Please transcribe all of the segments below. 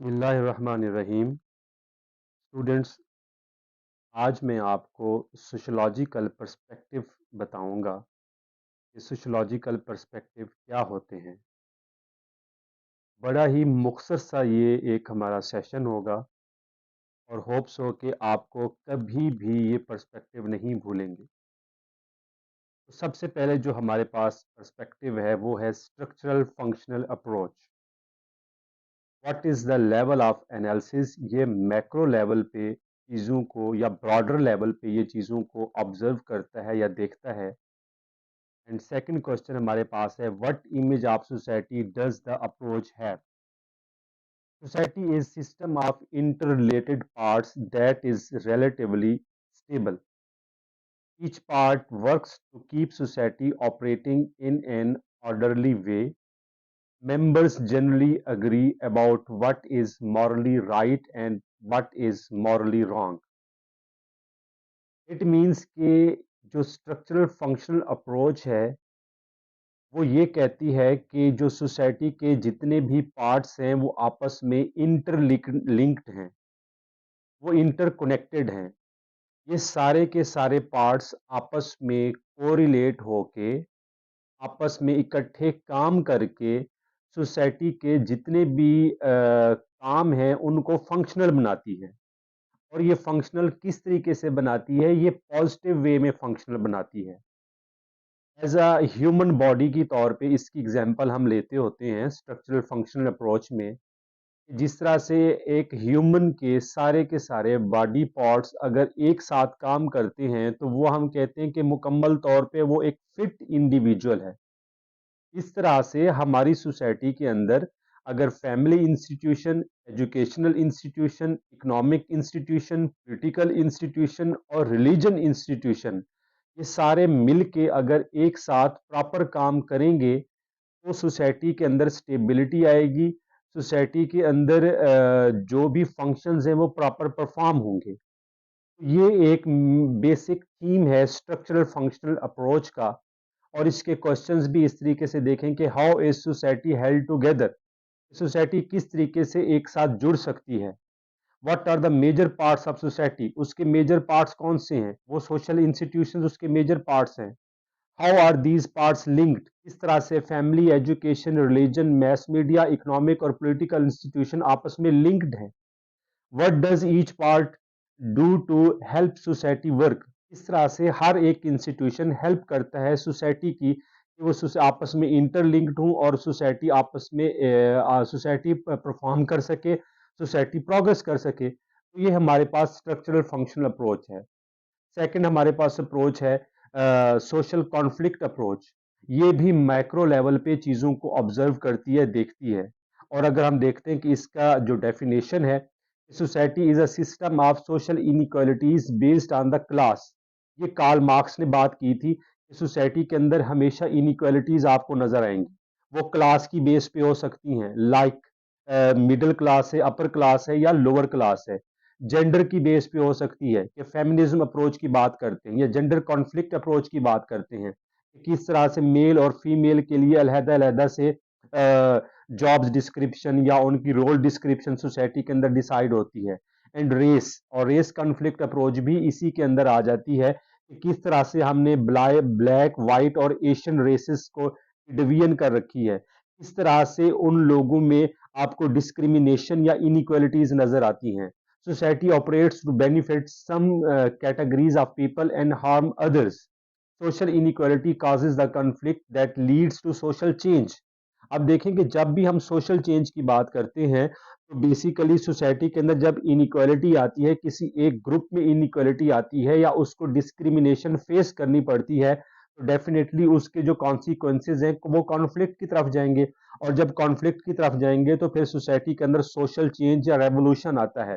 बिस्मिल्लाहिर्रहमानिर्रहीम। स्टूडेंट्स, आज मैं आपको सोशोलॉजिकल पर्सपेक्टिव बताऊंगा कि सोशोलॉजिकल पर्सपेक्टिव क्या होते हैं। बड़ा ही मुख्तसर सा ये एक हमारा सेशन होगा और होप्स हो कि आपको कभी भी ये पर्सपेक्टिव नहीं भूलेंगे। तो सबसे पहले जो हमारे पास पर्सपेक्टिव है वो है structural functional approach. What is the level of analysis. ये मैक्रो लेवल पे चीज़ों को या ब्रॉडर लेवल पे ये चीज़ों को ऑब्जर्व करता है या देखता है। एंड सेकंड क्वेश्चन हमारे पास है, what image of society does the approach have. Society is system of interrelated parts that is relatively stable. Each part works to keep society operating in an orderly way. Members generally agree about what is morally right and what is morally wrong. It means कि जो structural functional approach है वो ये कहती है कि जो society के जितने भी पार्ट्स हैं वो आपस में इंटरलिंक्ड हैं, वो इंटरकनेक्टेड हैं। ये सारे के सारे पार्ट्स आपस में कोरिलेट होके आपस में इकट्ठे काम करके सोसाइटी के जितने भी काम हैं उनको फंक्शनल बनाती है। और ये फंक्शनल किस तरीके से बनाती है? ये पॉजिटिव वे में फंक्शनल बनाती है। एज अ ह्यूमन बॉडी की तौर पे इसकी एग्जांपल हम लेते होते हैं स्ट्रक्चरल फंक्शनल अप्रोच में। जिस तरह से एक ह्यूमन के सारे बॉडी पार्ट्स अगर एक साथ काम करते हैं तो वो हम कहते हैं कि मुकम्मल तौर पे वो एक फिट इंडिविजुअल है। इस तरह से हमारी सोसाइटी के अंदर अगर family institution, educational institution, economic institution, political institution और रिलीजन इंस्टीट्यूशन, ये सारे मिल के अगर एक साथ प्रॉपर काम करेंगे तो सोसाइटी के अंदर स्टेबिलिटी आएगी। सोसाइटी के अंदर जो भी फंक्शंस हैं वो प्रॉपर परफॉर्म होंगे। ये एक बेसिक थीम है स्ट्रक्चरल फंक्शनल अप्रोच का। और इसके क्वेश्चंस भी इस तरीके से देखें कि how is society held together. Society किस तरीके से एक साथ जुड़ सकती है। What are the major parts of society, उसके मेजर पार्ट्स कौन से हैं, वो सोशल इंस्टीट्यूशंस उसके मेजर पार्ट्स हैं। How are these parts linked, किस तरह से family, education, religion, mass media, economic और पॉलिटिकल इंस्टीट्यूशन आपस में लिंक्ड हैं। What does each part do to help society work, इस तरह से हर एक इंस्टीट्यूशन हेल्प करता है सोसाइटी की कि वो आपस में इंटरलिंक्ड हों और सोसाइटी आपस में सोसाइटी परफॉर्म कर सके, सोसाइटी प्रोग्रेस कर सके। तो ये हमारे पास स्ट्रक्चरल फंक्शनल अप्रोच है। सेकंड हमारे पास अप्रोच है सोशल कॉन्फ्लिक्ट अप्रोच। ये भी मैक्रो लेवल पे चीज़ों को ऑब्जर्व करती है, देखती है। और अगर हम देखते हैं कि इसका जो डेफिनेशन है, society is a system of social inequalities based on the class. ये कार्ल मार्क्स ने बात की थी कि सोसाइटी के अंदर हमेशा इनइक्वालिटीज आपको नजर आएंगी। वो क्लास की बेस पे हो सकती हैं, लाइक मिडिल क्लास है, अपर क्लास है या लोअर क्लास है। जेंडर की बेस पे हो सकती है कि फेमिनिज्म अप्रोच की बात करते हैं या जेंडर कॉन्फ्लिक्ट अप्रोच की बात करते हैं कि किस तरह से मेल और फीमेल के लिए अलहदा अलहदा से जॉब्स डिस्क्रिप्शन या उनकी रोल डिस्क्रिप्शन सोसाइटी के अंदर डिसाइड होती है। एंड रेस, और रेस कॉन्फ्लिक्ट अप्रोच भी इसी के अंदर आ जाती है कि किस तरह से हमने ब्लैक, वाइट और एशियन रेसेस को डिवीजन कर रखी है। किस तरह से उन लोगों में आपको डिस्क्रिमिनेशन या इनइक्वालिटीज नजर आती हैं। Society operates to benefit some categories of people and harm others. Social inequality causes the conflict that leads to social change. अब देखें कि जब भी हम सोशल चेंज की बात करते हैं तो बेसिकली सोसाइटी के अंदर जब इनइक्वालिटी आती है, किसी एक ग्रुप में इनइक्वालिटी आती है या उसको डिस्क्रिमिनेशन फेस करनी पड़ती है, तो डेफिनेटली उसके जो कॉन्सिक्वेंसेज हैं वो कॉन्फ्लिक्ट की तरफ जाएंगे। और जब कॉन्फ्लिक्ट की तरफ जाएंगे तो फिर सोसाइटी के अंदर सोशल चेंज या रेवोल्यूशन आता है।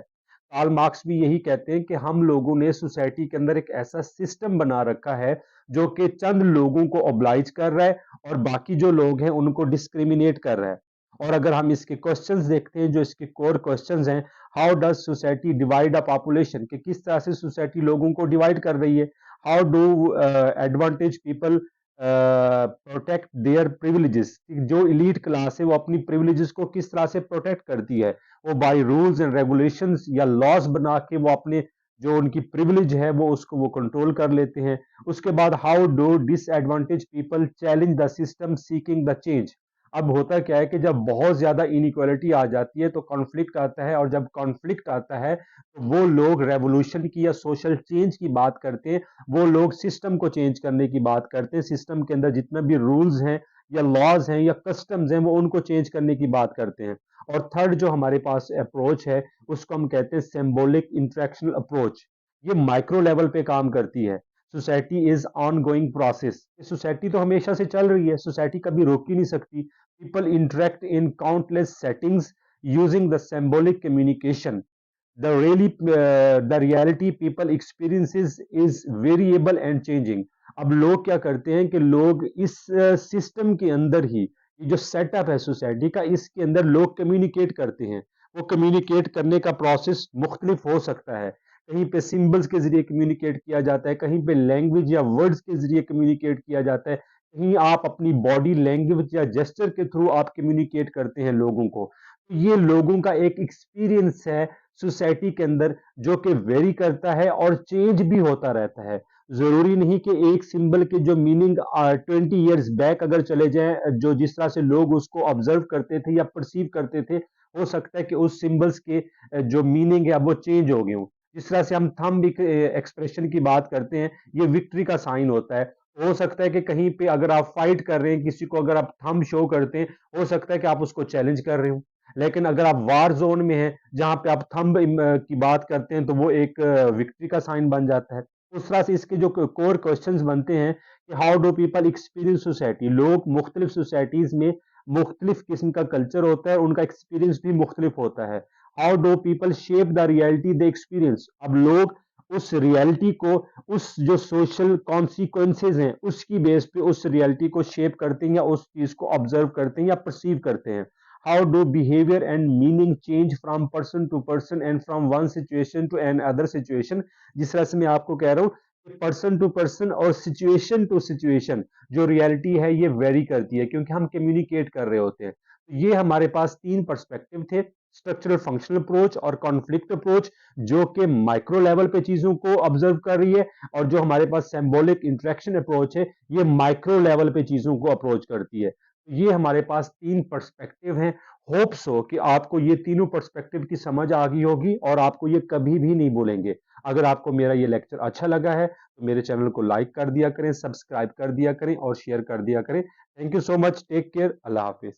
कार्ल मार्क्स भी यही कहते हैं कि हम लोगों ने सोसाइटी के अंदर एक ऐसा सिस्टम बना रखा है जो कि चंद लोगों को ओब्लाइज कर रहा है और बाकी जो लोग हैं उनको डिस्क्रिमिनेट कर रहा है। और अगर हम इसके क्वेश्चंस देखते हैं, जो इसके कोर क्वेश्चंस हैं, how does society divide a population, कि किस तरह से सोसाइटी लोगों को डिवाइड कर रही है। How do advantage people protect their privileges, जो इलीट क्लास है वो अपनी प्रिविलेजेस को किस तरह से प्रोटेक्ट करती है, वो बाय रूल्स एंड रेगुलेशंस या लॉज बना के वो अपने जो उनकी प्रिविलेज है वो उसको वो कंट्रोल कर लेते हैं। उसके बाद how do disadvantage people challenge the system seeking the change. अब होता क्या है कि जब बहुत ज्यादा इनइक्वालिटी आ जाती है तो कॉन्फ्लिक्ट आता है, और जब कॉन्फ्लिक्ट आता है तो वो लोग रेवोल्यूशन की या सोशल चेंज की बात करते हैं, वो लोग सिस्टम को चेंज करने की बात करते हैं, सिस्टम के अंदर जितने भी रूल्स हैं या लॉज हैं या कस्टम्स हैं वो उनको चेंज करने की बात करते हैं। और थर्ड जो हमारे पास अप्रोच है उसको हम कहते हैं सिंबॉलिक इंटरेक्शनल अप्रोच। ये माइक्रो लेवल पे काम करती है। Society is on going process, society तो हमेशा से चल रही है, सोसाइटी कभी रोक ही नहीं सकती। People interact in countless settings using the symbolic communication. The reality people experiences is variable and changing। अब लोग क्या करते हैं कि लोग इस सिस्टम के अंदर ही, ये जो सेटअप है सोसाइटी का, इसके अंदर लोग कम्युनिकेट करते हैं। वो कम्युनिकेट करने का प्रोसेस मुख्तलिफ हो सकता है। कहीं पे सिंबल्स के जरिए कम्युनिकेट किया जाता है, कहीं पे लैंग्वेज या वर्ड्स के जरिए कम्युनिकेट किया जाता है, कहीं आप अपनी बॉडी लैंग्वेज या जेस्चर के थ्रू आप कम्युनिकेट करते हैं लोगों को। तो ये लोगों का एक एक्सपीरियंस है सोसाइटी के अंदर जो कि वेरी करता है और चेंज भी होता रहता है। जरूरी नहीं कि एक सिंबल के जो मीनिंग 20 ईयर्स बैक अगर चले जाएं, जो जिस तरह से लोग उसको ऑब्जर्व करते थे या परसीव करते थे, हो सकता है कि उस सिंबल्स के जो मीनिंग है वो चेंज हो गए हों। जिस तरह से हम थंब एक्सप्रेशन की बात करते हैं, ये विक्ट्री का साइन होता है। हो सकता है कि कहीं पे अगर आप फाइट कर रहे हैं किसी को, अगर आप थंब शो करते हैं, हो सकता है कि आप उसको चैलेंज कर रहे हो। लेकिन अगर आप वार जोन में हैं जहां पे आप थंब की बात करते हैं तो वो एक विक्ट्री का साइन बन जाता है। उस तरह से इसके जो कोर क्वेश्चंस बनते हैं कि how do people experience society. लोग मुख्तलिफ सोसाइटीज में मुख्तलिफ किस्म का कल्चर होता है, उनका एक्सपीरियंस भी मुख्तलिफ होता है। How do people shape the reality the experience. अब लोग उस रियलिटी को, उस जो सोशल कॉन्सिक्वेंसेज हैं उसकी बेस पे उस रियलिटी को शेप करते हैं या उस चीज को ऑब्जर्व करते हैं या परसीव करते हैं। How do behavior and meaning change from person to person and from one situation to another situation। जिस तरह से मैं आपको कह रहा हूँ कि पर्सन टू पर्सन और सिचुएशन टू सिचुएशन जो रियलिटी है ये वेरी करती है, क्योंकि हम कम्युनिकेट कर रहे होते हैं। तो ये हमारे पास तीन पर्सपेक्टिव थे, स्ट्रक्चरल फंक्शनल अप्रोच और कॉन्फ्लिक्ट अप्रोच, जो कि माइक्रो लेवल पे चीजों को ऑब्जर्व कर रही है, और जो हमारे पास सिंबॉलिक इंटरेक्शन अप्रोच है ये माइक्रो लेवल पे चीजों को अप्रोच करती है। ये हमारे पास तीन पर्सपेक्टिव हैं। होप्स हो कि आपको ये तीनों पर्सपेक्टिव की समझ आ गई होगी और आपको ये कभी भी नहीं भूलेंगे। अगर आपको मेरा ये लेक्चर अच्छा लगा है तो मेरे चैनल को लाइक कर दिया करें, सब्सक्राइब कर दिया करें और शेयर कर दिया करें। Thank you so much, take care, अल्लाह हाफिज।